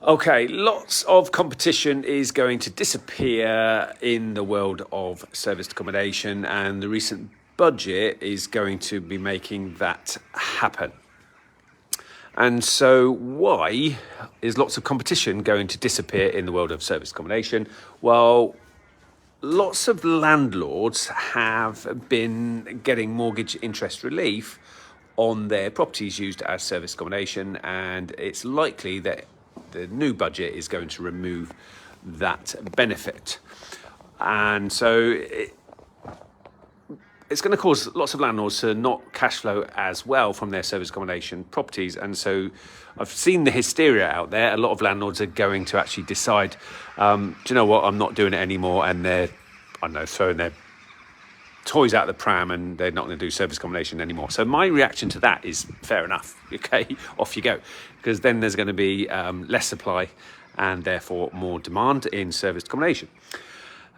Okay, lots of competition is going to disappear in the world of serviced accommodation, and the recent budget is going to be making that happen. And so why is lots of competition going to disappear in the world of serviced accommodation? Well, lots of landlords have been getting mortgage interest relief on their properties used as serviced accommodation, and it's likely that the new budget is going to remove that benefit. And so it's going to cause lots of landlords to not cash flow as well from their serviced accommodation properties. And so I've seen the hysteria out there. A lot of landlords are going to actually decide, do you know what, I'm not doing it anymore. And they're, I don't know, throwing their toys out the pram and they're not going to do service accommodation anymore. So my reaction to that is fair enough. Okay, off you go. Because then there's going to be less supply and therefore more demand in serviced accommodation.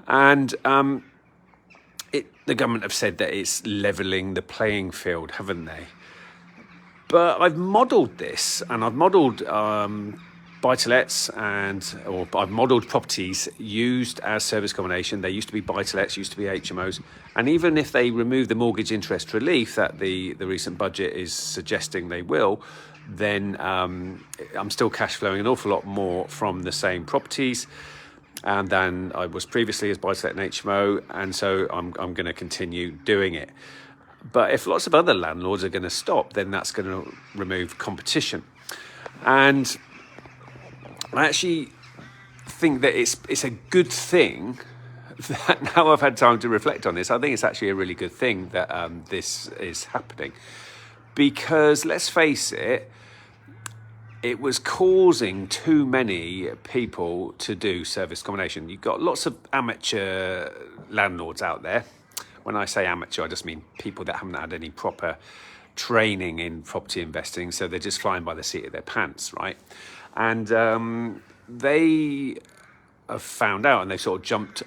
And the government have said that it's levelling the playing field, haven't they? But I've modelled this, and I've modelled buy-to-lets or I've modelled properties used as service accommodation. They used to be buy-to-lets, used to be HMOs. And even if they remove the mortgage interest relief that the recent budget is suggesting they will, then I'm still cash flowing an awful lot more from the same properties and than I was previously as buy-to-let and HMO, and so I'm going to continue doing it. But if lots of other landlords are going to stop, then that's going to remove competition. And I actually think that it's a good thing that now I've had time to reflect on this. I think it's actually a really good thing that this is happening, because let's face it, it was causing too many people to do service accommodation. You've got lots of amateur landlords out there. When I say amateur, I just mean people that haven't had any proper training in property investing, so they're just flying by the seat of their pants, right? And they have found out, and they sort of jumped,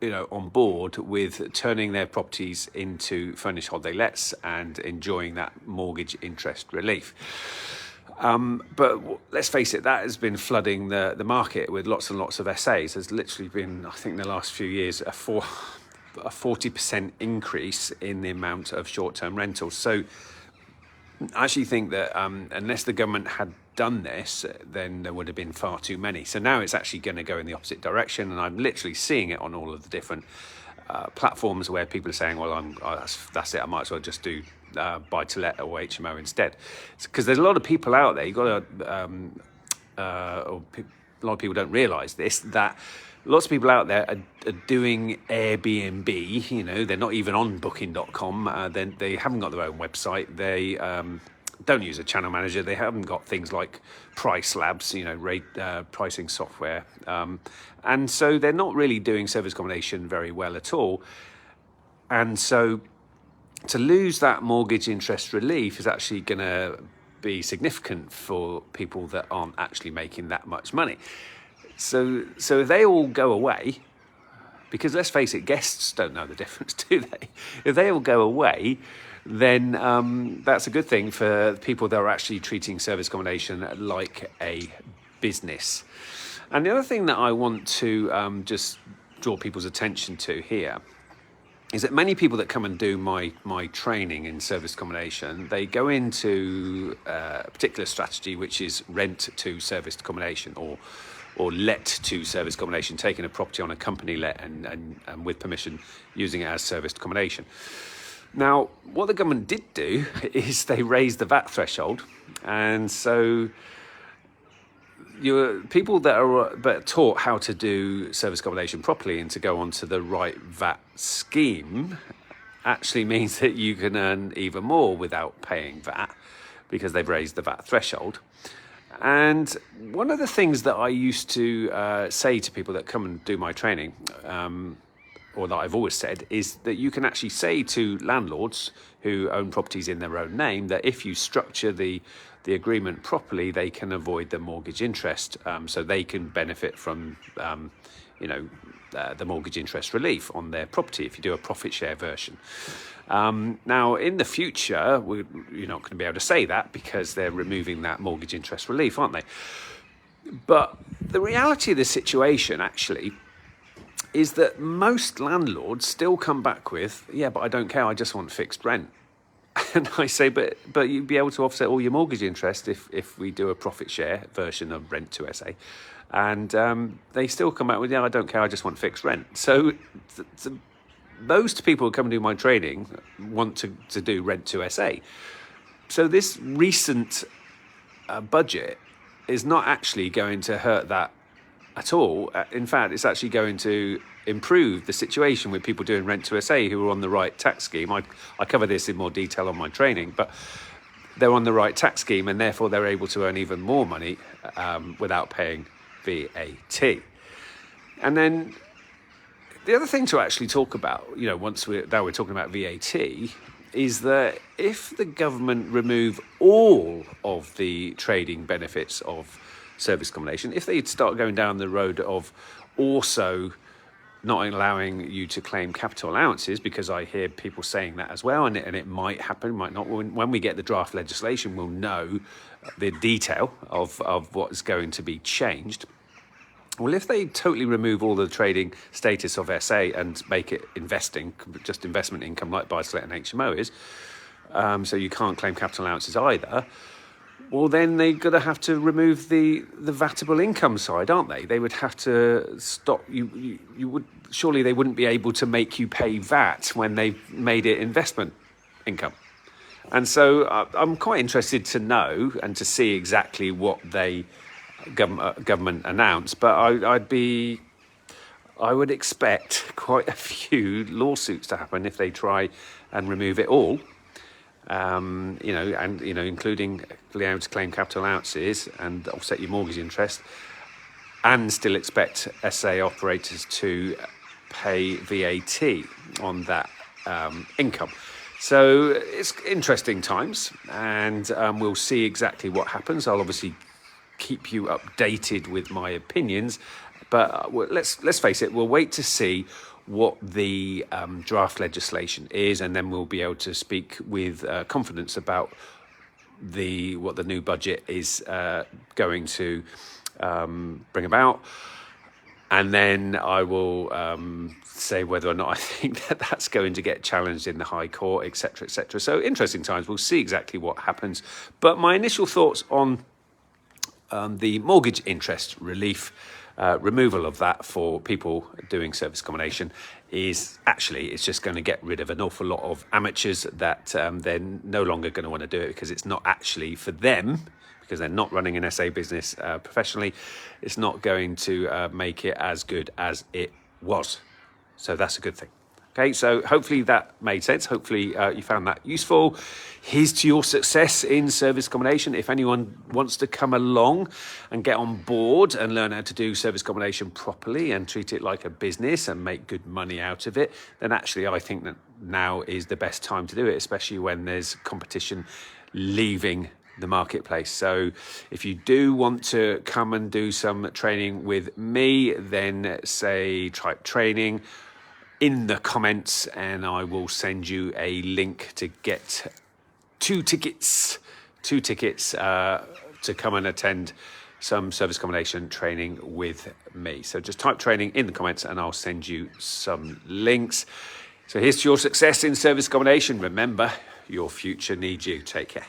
on board with turning their properties into furnished holiday lets and enjoying that mortgage interest relief. But let's face it, that has been flooding the market with lots and lots of SAs. There's literally been, I think, in the last few years, a 40% increase in the amount of short-term rentals. So I actually think that unless the government had done this, then there would have been far too many. So now it's actually going to go in the opposite direction, and I'm literally seeing it on all of the different platforms where people are saying, well, that's it, I might as well just do buy-to-let or HMO instead. Because there's a lot of people out there, a lot of people don't realise this, that lots of people out there are doing Airbnb. They're not even on booking.com. They haven't got their own website. They don't use a channel manager. They haven't got things like Price Labs, pricing software. And so they're not really doing service accommodation very well at all. And so to lose that mortgage interest relief is actually going to be significant for people that aren't actually making that much money. So if they all go away, because let's face it, guests don't know the difference, do they? If they all go away, then that's a good thing for people that are actually treating service accommodation like a business. And the other thing that I want to just draw people's attention to here is that many people that come and do my training in service accommodation, they go into a particular strategy, which is rent to serviced accommodation or let to serviced accommodation, taking a property on a company let and with permission using it as serviced accommodation. Now, what the government did do is they raised the VAT threshold, and so people that are taught how to do service accommodation properly and to go onto the right VAT scheme actually means that you can earn even more without paying VAT, because they've raised the VAT threshold. And one of the things that I used to say to people that come and do my training, or that I've always said, is that you can actually say to landlords who own properties in their own name that if you structure the agreement properly, they can avoid the mortgage interest, so they can benefit from the mortgage interest relief on their property if you do a profit share version. Now, in the future, you're not going to be able to say that because they're removing that mortgage interest relief, aren't they? But the reality of the situation actually is that most landlords still come back with, yeah, but I don't care, I just want fixed rent. And I say, but you'd be able to offset all your mortgage interest if we do a profit share version of rent to SA. And they still come out with, yeah, I don't care, I just want fixed rent. So most people who come and do my training want to do rent to SA. So this recent budget is not actually going to hurt that at all. In fact, it's actually going to improve the situation with people doing rent to SA who are on the right tax scheme. I cover this in more detail on my training, but they're on the right tax scheme and therefore they're able to earn even more money without paying VAT. And then the other thing to actually talk about, now we're talking about VAT, is that if the government remove all of the trading benefits of service accommodation, if they start going down the road of also not allowing you to claim capital allowances, because I hear people saying that as well, and it might happen, might not. When we get the draft legislation, we'll know the detail of what's going to be changed. Well, if they totally remove all the trading status of SA and make it investing, just investment income like buy-to-let and HMO is, so you can't claim capital allowances either, well, then they're going to have to remove the VATable income side, aren't they? They would have to stop you. Surely they wouldn't be able to make you pay VAT when they've made it investment income. And so I'm quite interested to know and to see exactly what they government announce, but I would expect quite a few lawsuits to happen if they try and remove it all. Including being able to claim capital allowances and offset your mortgage interest, and still expect SA operators to pay VAT on that income. So it's interesting times, and we'll see exactly what happens. I'll obviously keep you updated with my opinions, but let's face it, we'll wait to see what the draft legislation is, and then we'll be able to speak with confidence about what the new budget is going to bring about. And then I will say whether or not I think that that's going to get challenged in the High Court, etc., etc. So interesting times. We'll see exactly what happens. But my initial thoughts on the mortgage interest relief, removal of that for people doing service accommodation, is actually, it's just going to get rid of an awful lot of amateurs that they're no longer going to want to do it because it's not actually for them, because they're not running an SA business professionally. It's not going to make it as good as it was. So that's a good thing. Okay, so hopefully that made sense. Hopefully you found that useful. Here's to your success in service accommodation. If anyone wants to come along and get on board and learn how to do service accommodation properly and treat it like a business and make good money out of it, then actually I think that now is the best time to do it, especially when there's competition leaving the marketplace. So if you do want to come and do some training with me, then say type training in the comments and I will send you a link to get two tickets to come and attend some service accommodation training with me. So just type training in the comments and I'll send you some links. So here's to your success in service accommodation. Remember, your future needs you. Take care.